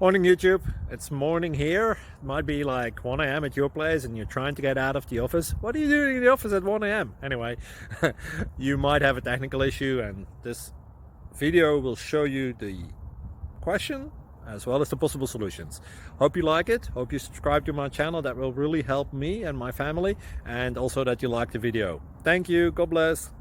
Morning YouTube, it's morning here. It might be like 1 a.m. at your place and you're trying to get out of the office. What are you doing in the office at 1 a.m.? Anyway, you might have a technical issue and this video will show you the question as well as the possible solutions. Hope you like it, hope you subscribe to my channel. That will really help me and my family, and also that you like the video. Thank you, God bless.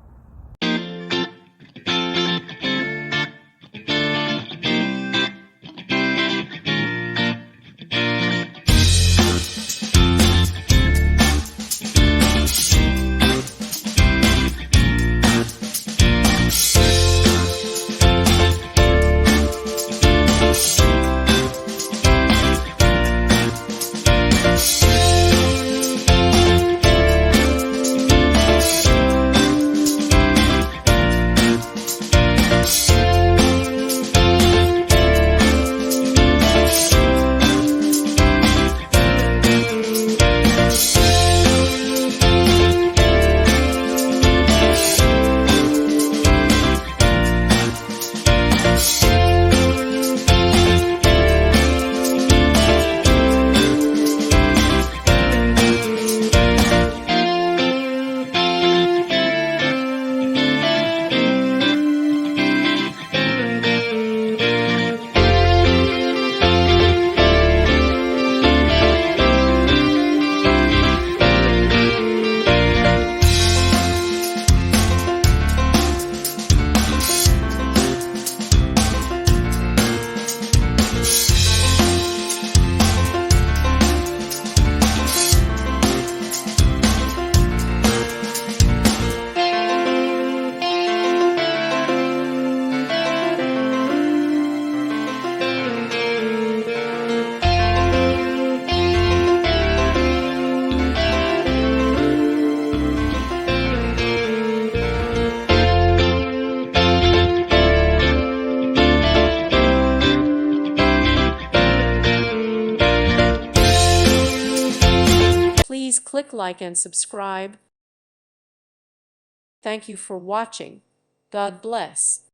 Please click like and subscribe. Thank you for watching. God bless.